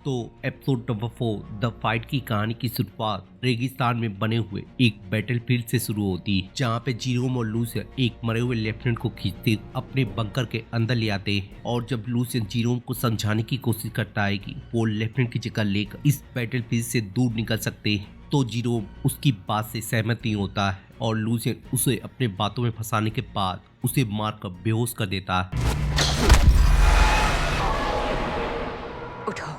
तो episode number 4 the fight की कहानी की शुरुआत रेगिस्तान में बने हुए एक बैटलफील्ड से शुरू होती है, जहाँ पे जीरोम और लूसियन एक मरे हुए लेफ्टिनेंट को खींचते अपने बंकर के अंदर ले आते हैं। और जब लूसियन जीरोम को समझाने की कोशिश करता है कि वो लेफ्टिनेंट की जगह लेकर इस बैटलफील्ड से दूर निकल सकते हैं, तो जीरोम उसकी बात से सहमत नहीं होता है और लूसियन उसे अपने बातों में फंसाने के बाद उसे मारकर बेहोश कर देता है। उठो।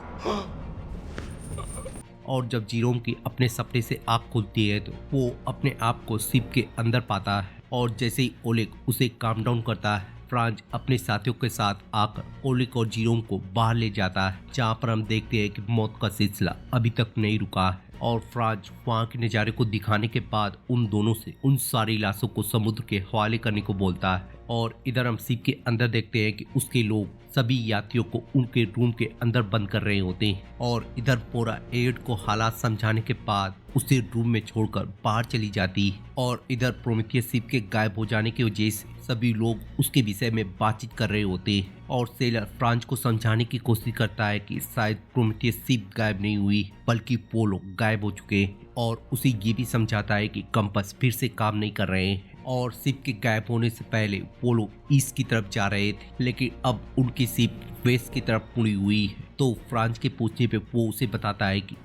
और जब जीरोम की अपने सपने से आँख खुलती है तो वो अपने आप को शिप के अंदर पाता है और जैसे ही ओलेग उसे काम डाउन करता है, फ्रांज अपने साथियों के साथ आकर ओलेग और जीरोम को बाहर ले जाता है, जहाँ पर हम देखते हैं कि मौत का सिलसिला अभी तक नहीं रुका है। और फ्रांज वहाँ के नज़ारे को दिखाने के बाद उन दोनों से उन सारी लाशों को समुद्र के हवाले करने को बोलता है। और इधर हम शिप के अंदर देखते हैं कि उसके लोग सभी यात्रियों को उनके रूम के अंदर बंद कर रहे होते हैं और इधर पोरा एड को हालात समझाने के बाद उसे रूम में छोड़कर बाहर चली जाती है। और इधर प्रोमेथियस शिप के गायब हो जाने की वजह से सभी लोग उसके विषय में बातचीत कर रहे होते हैं और सेलर फ्रांज को समझाने की कोशिश करता है कि शायद प्रोमेथियस शिप गायब नहीं हुई बल्कि वो लोग गायब हो चुके हैं। और उसे ये भी समझाता है कि कंपास फिर से काम नहीं कर रहे हैं और शिप के गायब होने से पहले वो लोग ईस्ट की तरफ जा रहे थे, लेकिन अब उनकी शिप वेस्ट की तरफ मुड़ी हुई है। तो फ्रांज के पूछने पे वो उसे बताता है कि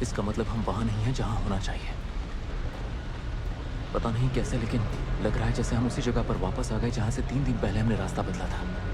इसका मतलब हम वहां नहीं हैं जहां होना चाहिए। पता नहीं कैसे, लेकिन लग रहा है जैसे हम उसी जगह पर वापस आ गए जहां से 3 दिन पहले हमने रास्ता बदला था।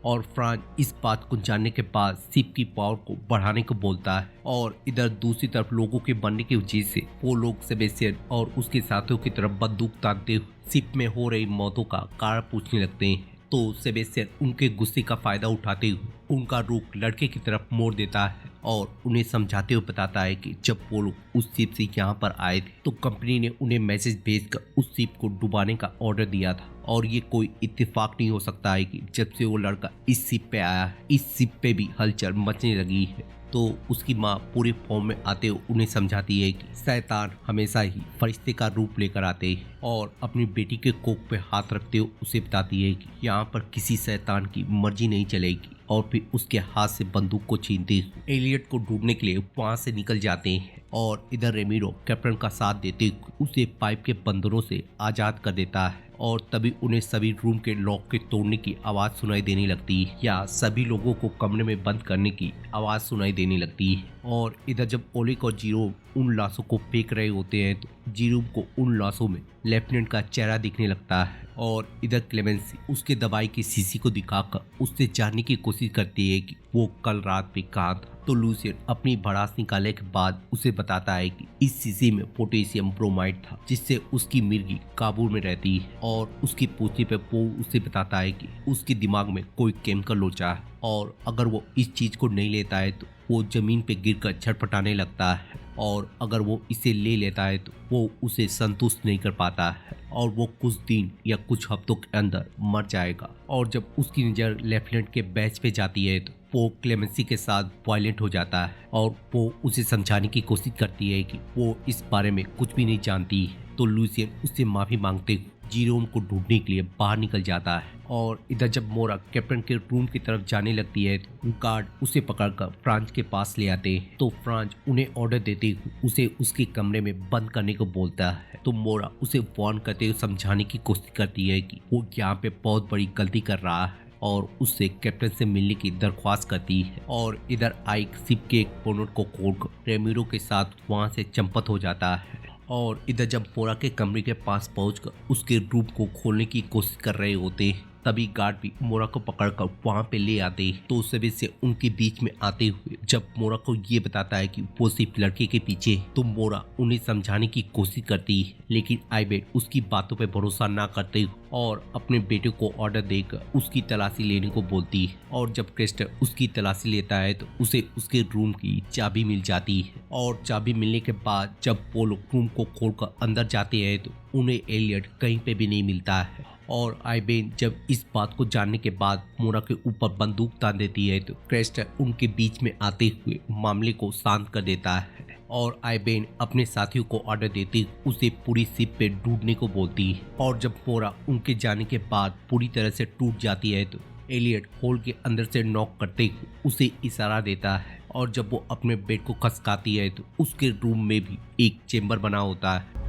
और फ्रांज इस बात को जानने के बाद शिप की पावर को बढ़ाने को बोलता है। और इधर दूसरी तरफ लोगों के बनने की वजह से वो लोग सेबेस्टियन और उसके साथियों की तरफ बंदूक तानते हुए शिप में हो रही मौतों का कारण पूछने लगते हैं। तो सेबेस्टियन उनके गुस्से का फायदा उठाते हुए उनका रुख लड़के की तरफ मोड़ देता है और उन्हें समझाते हुए बताता है कि जब वो लोग उस शिप से यहाँ पर आए थे तो कंपनी ने उन्हें मैसेज भेजकर उस शिप को डुबाने का ऑर्डर दिया था और ये कोई इत्तेफाक नहीं हो सकता है कि जब से वो लड़का इस शिप पे आया है इस शिप पे भी हलचल मचने लगी है। तो उसकी माँ पूरे फॉर्म में आते हुए उन्हें समझाती है कि शैतान हमेशा ही फरिश्ते का रूप लेकर आते हैं और अपनी बेटी के कोख पे हाथ रखते हुए उसे बताती है कि यहाँ पर किसी शैतान की मर्जी नहीं चलेगी। और फिर उसके हाथ से बंदूक को छीनते हुए एलियट को ढूंढने के लिए वहाँ से निकल जाते हैं। और इधर रेमिरो कैप्टन का साथ देते हुए उसे पाइप के बंदरों से आज़ाद कर देता है और तभी उन्हें सभी रूम के लॉक के तोड़ने की आवाज़ सुनाई देने लगती है या सभी लोगों को कमरे में बंद करने की आवाज़ सुनाई देने लगती है। और इधर जब ओलेग और जीरोम उन लाशों को फेंक रहे होते हैं तो जीरोम को उन लाशों में लेफ्टिनेंट का चेहरा दिखने लगता है। और इधर क्लेमेंसी उसके दवाई की शीशी को दिखाकर उससे जानने की कोशिश करती है कि वो कल रात में कहाँ था। तो लूसियन अपनी भड़ास निकालने के बाद उसे बताता है कि इस शीशी में पोटेशियम ब्रोमाइड था जिससे उसकी मिर्गी काबू में रहती है। और उसकी पूछने पे वो उसे बताता है कि उसके दिमाग में कोई केमिकल लोचा है और अगर वो इस चीज को नहीं लेता है तो वो जमीन पे गिरकर छटपटाने लगता है और अगर वो इसे ले लेता है तो वो उसे संतुष्ट नहीं कर पाता है और वो कुछ दिन या कुछ हफ्तों के अंदर मर जाएगा। और जब उसकी नज़र लेफ्टिनेंट के बैच पे जाती है तो वो क्लेमेंसी के साथ वायलेंट हो जाता है और वो उसे समझाने की कोशिश करती है कि वो इस बारे में कुछ भी नहीं जानती। तो लूसियन उससे माफ़ी मांगते हुए जीरोम को ढूंढने के लिए बाहर निकल जाता है। और इधर जब मोरा कैप्टन के रूम की तरफ जाने लगती है तो गार्ड उसे पकड़कर फ्रांज के पास ले आते हैं। तो फ्रांज उन्हें ऑर्डर देते हुए उसे उसके कमरे में बंद करने को बोलता है। तो मोरा उसे वार्न करते हुए समझाने की कोशिश करती है कि वो यहाँ पे बहुत बड़ी गलती कर रहा है और उससे कैप्टन से मिलने की दरख्वास्त करती है। और इधर आइक शिप के एक बोनट को खोलकर रेमिरो के साथ वहाँ से चंपत हो जाता है। और इधर जब मोरा के कमरे के पास पहुंचकर उसके रूम को खोलने की कोशिश कर रहे होते हैं तभी गार्ड भी मोरा को पकड़कर वहाँ पे ले आते हैं। तो सभी से उनके बीच में आते हुए जब मोरा को ये बताता है कि वो सिर्फ लड़के के पीछे है तो मोरा उन्हें समझाने की कोशिश करती है, लेकिन आइबेन उसकी बातों पे भरोसा ना करते हुए और अपने बेटे को ऑर्डर देकर उसकी तलाशी लेने को बोलती है। और जब क्रिस्टर उसकी तलाशी लेता है तो उसे उसके रूम की चाबी मिल जाती है। और चाबी मिलने के बाद जब वो लोग रूम को खोलकर अंदर जाते हैं तो उन्हें एलियट कहीं पे भी नहीं मिलता है। और आइबेन जब इस बात को जानने के बाद मोरा के ऊपर बंदूक तान देती है तो क्रेस्टर उनके बीच में आते हुए मामले को शांत कर देता है। और आइबेन अपने साथियों को ऑर्डर देती उसे पूरी शिप पे ढूंढने को बोलती है। और जब मोरा उनके जाने के बाद पूरी तरह से टूट जाती है तो एलियट होल के अंदर से नॉक करते हुए उसे इशारा देता है और जब वो अपने बेड को खसकाती है तो उसके रूम में भी एक चेंबर बना होता है।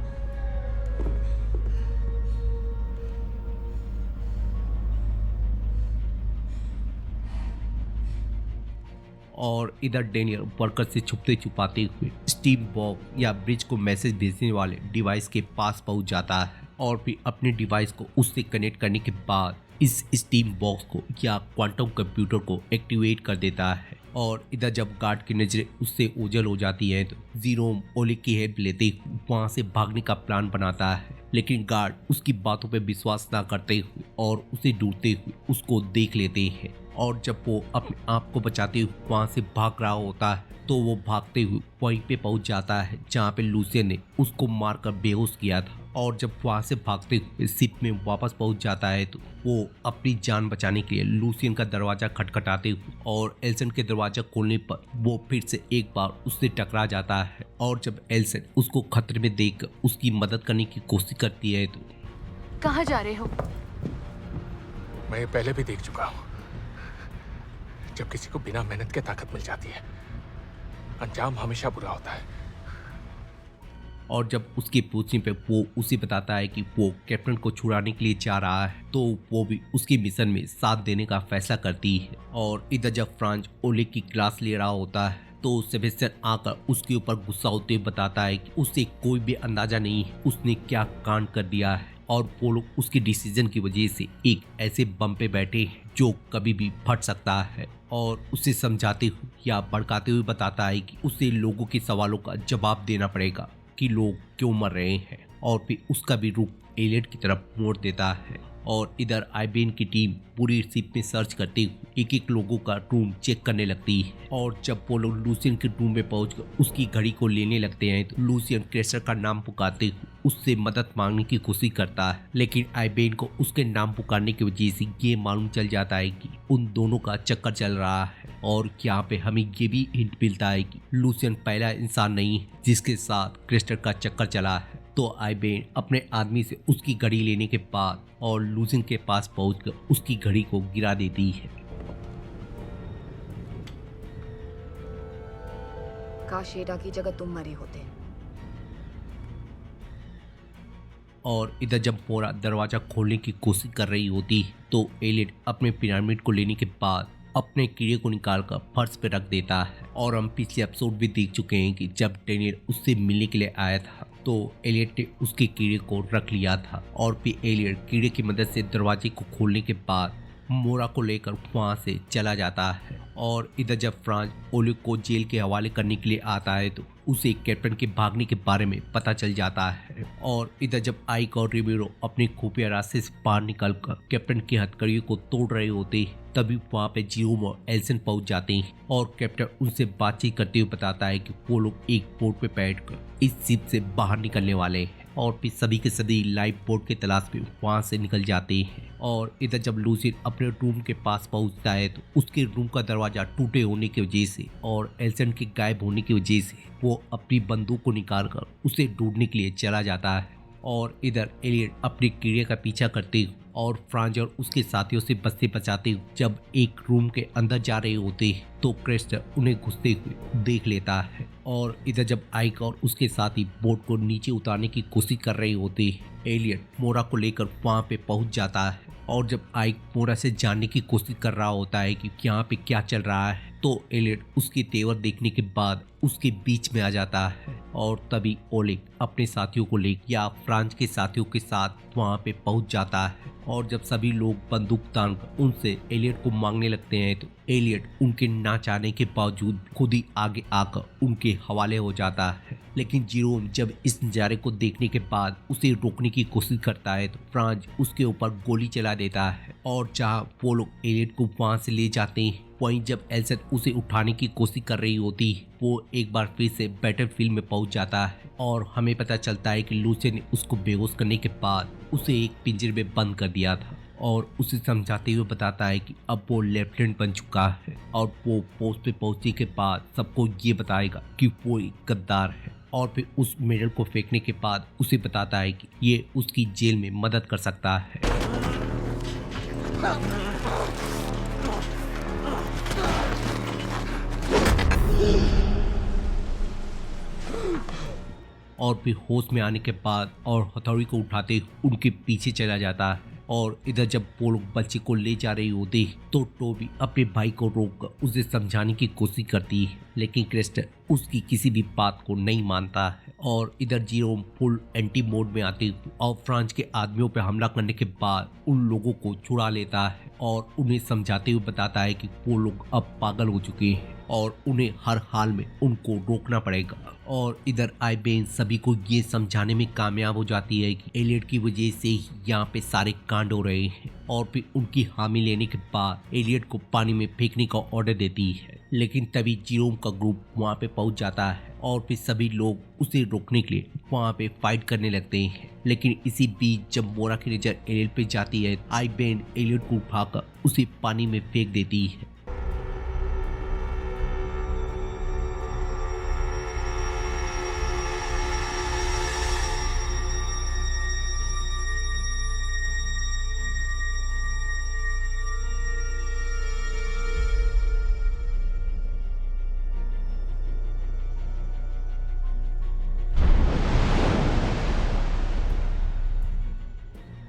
और इधर डेनियल वर्कर से छुपते छुपाते हुए स्टीम बॉक्स या ब्रिज को मैसेज भेजने वाले डिवाइस के पास पहुंच जाता है और फिर अपने डिवाइस को उससे कनेक्ट करने के बाद इस स्टीम बॉक्स को या क्वांटम कंप्यूटर को एक्टिवेट कर देता है। और इधर जब गार्ड की नजरें उससे ओझल हो जाती है तो जीरोम ओलिक की हेल्प लेते हुए वहां से भागने का प्लान बनाता है, लेकिन गार्ड उसकी बातों पर विश्वास ना करते हुए और उसे ढूंढते हुए उसको देख लेते हैं। और जब वो अपने आप को बचाते हुए वहां से भाग रहा होता है तो वो भागते हुए वहीं पे पहुंच जाता है जहाँ पे लूसियन ने उसको मारकर बेहोश किया था। और जब वहां से भागते हुए शिप में वापस पहुंच जाता है तो वो अपनी जान बचाने के लिए लूसियन का दरवाजा खटखटाते हुए और एल्सन के दरवाजा खोलने पर वो फिर से एक बार उससे टकरा जाता है। और जब एल्सन उसको खतरे में देखकर उसकी मदद करने की कोशिश करती है तो कहाँ जा रहे हो? मैं पहले भी देख चुका हूँ, जब किसी को बिना मेहनत के ताकत मिल जाती है अंजाम हमेशा बुरा होता है। और जब उसके पूछने पे वो उसे बताता है कि वो कैप्टन को छुड़ाने के लिए जा रहा है तो वो भी उसके मिशन में साथ देने का फैसला करती है। और इधर जब फ्रांज ओलिक की क्लास ले रहा होता है तो सेबेस्टियन आकर उसके ऊपर गुस्सा होते हुए बताता है कि उसे कोई भी अंदाजा नहीं है उसने क्या कांड कर दिया है और वो लोग उसके डिसीजन की वजह से एक ऐसे बम पे बैठे हैं जो कभी भी फट सकता है। और उसे समझाते हुए या भड़काते हुए बताता है कि उसे लोगों के सवालों का जवाब देना पड़ेगा कि लोग क्यों मर रहे हैं। और फिर उसका भी रुख एलियट की तरफ मोड़ देता है। और इधर आईबीएन की टीम पूरी शिप में सर्च करते हुए एक एक लोगों का रूम चेक करने लगती है। और जब वो लोग लूसियन के रूम में पहुंचकर उसकी घड़ी को लेने लगते हैं तो लूसियन क्रेस्टर का नाम पुकारते हुए उससे मदद मांगने की कोशिश करता है, लेकिन आईबीएन को उसके नाम पुकारने की वजह से ये मालूम चल जाता है कि उन दोनों का चक्कर चल रहा है। और यहाँ पे हमें ये भी हिंट मिलता है कि लूसियन पहला इंसान नहीं है जिसके साथ क्रेस्टर का चक्कर चला है। तो आईबीएन अपने आदमी से उसकी घड़ी लेने के बाद और लूसियन के पास पहुंचकर उसकी घड़ी को गिरा देती है। काश एडा की जगह तुम मरे होते। और इधर जब मोरा दरवाजा खोलने की कोशिश कर रही होती है तो एलियट अपने पिरामिड को लेने के बाद अपने कीड़े को निकालकर फर्श पे रख देता है। और हम पिछले एपिसोड भी देख चुके हैं कि जब डेनियल उससे मिलने के लिए आया था तो एलियट ने उसके कीड़े को रख लिया था। और फिर एलियट कीड़े की मदद से दरवाजे को खोलने के बाद मोरा को लेकर वहां से चला जाता है। और इधर जब फ्रांज ओलिक को जेल के हवाले करने के लिए आता है तो उसे कैप्टन के भागने के बारे में पता चल जाता है। और इधर जब आइक और रिबेरो अपने खुफिया रास्ते से बाहर निकलकर कैप्टन की हथकड़ियों को तोड़ रहे होते हैं तभी वहाँ पे जीरोम और एल्सन पहुंच जाते हैं। और कैप्टन उनसे बातचीत करते हुए बताता है कि वो लोग एक बोट पे बैठकर इस शिप से बाहर निकलने वाले हैं। और फिर सभी के सभी लाइफ बोट के तलाश में वहाँ से निकल जाते हैं। और इधर जब लूसियन अपने रूम के पास पहुंचता है तो उसके रूम का दरवाजा टूटे होने की वजह से और एल्सन के गायब होने की वजह से वो अपनी बंदूक को निकालकर उसे ढूंढने के लिए चला जाता है। और इधर एलियट अपने कीड़े का पीछा करते हुए और फ्रांज और उसके साथियों से बचते बचाते हुए जब एक रूम के अंदर जा रहे होते हैं तो क्रेस्टर उन्हें घुसते हुए देख लेता है। और इधर जब आइक और उसके साथी बोट को नीचे उतारने की कोशिश कर रहे होते हैं एलियट मोरा को लेकर वहां पे पहुंच जाता है। और जब आइक मोरा से जानने की कोशिश कर रहा होता है कि यहाँ पे क्या चल रहा है तो एलियट उसके तेवर देखने के बाद उसके बीच में आ जाता है। और तभी ओलिक अपने साथियों को लेकर या फ्रांस के साथियों के साथ वहां पे पहुंच जाता है। और जब सभी लोग बंदूक तानकर उनसे एलियट को मांगने लगते हैं तो एलियट उनके ना चाहने के बावजूद खुद ही आगे आकर उनके हवाले हो जाता है। लेकिन जीरोम जब इस नज़ारे को देखने के बाद उसे रोकने की कोशिश करता है तो फ्रांज उसके ऊपर गोली चला देता है। और जहाँ वो लोग एलियट को वहां से ले जाते हैं वहीं जब एल्सन उसे उठाने की कोशिश कर रही होती है वो एक बार फिर से बैटलफील्ड में पहुंच जाता है। और हमें पता चलता है कि लूसियन ने उसको बेहोश करने के बाद उसे एक पिंजरे में बंद कर दिया था। और उसे समझाते हुए बताता है कि अब वो लेफ्टिनेंट बन चुका है और वो पोस्ट पे पहुंचने के बाद सबको ये बताएगा कि वो एक गद्दार है। और फिर उस मेडल को फेंकने के बाद उसे बताता है कि ये उसकी जेल में मदद कर सकता है। और फिर होश में आने के बाद और हथौड़ी को उठाते उनके पीछे चला जाता है। और इधर जब वो लोग बच्चे को ले जा रही होती तो टोबी अपने भाई को रोककर उसे समझाने की कोशिश करती है, लेकिन क्रिस्टल उसकी किसी भी बात को नहीं मानता है। और इधर जीरोम फुल एंटी मोड में आते और फ्रांस के आदमियों पर हमला करने के बाद उन लोगों को छुड़ा लेता है और उन्हें समझाते हुए बताता है कि वो लोग अब पागल हो चुके हैं और उन्हें हर हाल में उनको रोकना पड़ेगा। और इधर आइबेन सभी को ये समझाने में कामयाब हो जाती है कि एलियट की वजह से ही यहाँ पे सारे कांड हो रहे हैं। और फिर उनकी हामी लेने के बाद एलियट को पानी में फेंकने का ऑर्डर देती है, लेकिन तभी जीरोम का ग्रुप वहाँ पे पहुँच जाता है और फिर सभी लोग उसे रोकने के लिए वहाँ पे फाइट करने लगते हैं। लेकिन इसी बीच जब मोरा की नजर एलियट पे जाती है, आइबेन एलियट को उठाकर उसे पानी में फेंक देती है।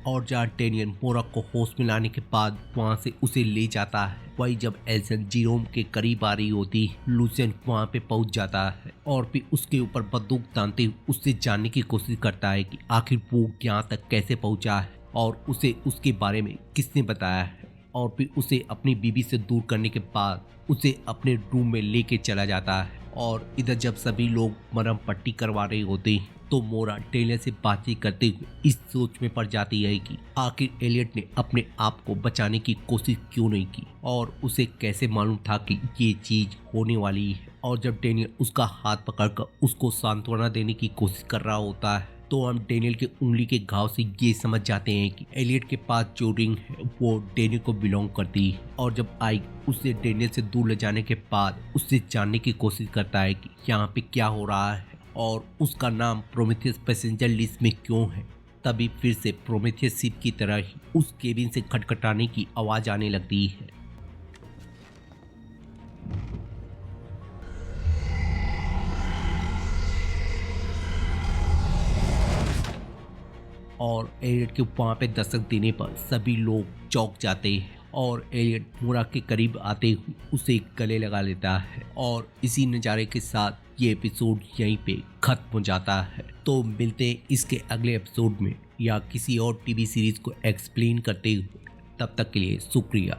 और जहाँ टेनियन मोरा को होश में लाने के बाद वहाँ से उसे ले जाता है, वही जब एल्सन जीरोम के करीब आ रही होती लूसियन वहाँ पे पहुँच जाता है और फिर उसके ऊपर बंदूक तानते हुए उससे जानने की कोशिश करता है कि आखिर वो यहाँ तक कैसे पहुँचा है और उसे उसके बारे में किसने बताया है। और फिर उसे अपनी बीबी से दूर करने के बाद उसे अपने रूम में लेके चला जाता है। और इधर जब सभी लोग मरहम पट्टी करवा रहे होते हैं तो मोरा टेलर से बातचीत करते हुए इस सोच में पड़ जाती है कि आखिर एलियट ने अपने आप को बचाने की कोशिश क्यों नहीं की और उसे कैसे मालूम था कि ये चीज होने वाली है। और जब डेनियल उसका हाथ पकड़कर उसको सांत्वना देने की कोशिश कर रहा होता है तो हम डेनियल के उंगली के घाव से ये समझ जाते हैं कि एलियट के पास जो रिंग है वो डेनियल को बिलोंग करती है। और जब आइक उसे डेनियल से दूर ले जाने के बाद उससे जानने की कोशिश करता है कि यहाँ पे क्या हो रहा है और उसका नाम प्रोमेथियस पैसेंजर लिस्ट में क्यों है, तभी फिर से प्रोमेथियस शिप की तरह ही उस केबिन से खटखटाने की आवाज आने लगती है। और एलियट के वहाँ पे दस्तक देने पर सभी लोग चौंक जाते हैं और एलियट मोरा के करीब आते हुए उसे गले लगा लेता है। और इसी नज़ारे के साथ ये एपिसोड यहीं पे खत्म हो जाता है। तो मिलते हैं इसके अगले एपिसोड में या किसी और टीवी सीरीज को एक्सप्लेन करते हुए। तब तक के लिए शुक्रिया।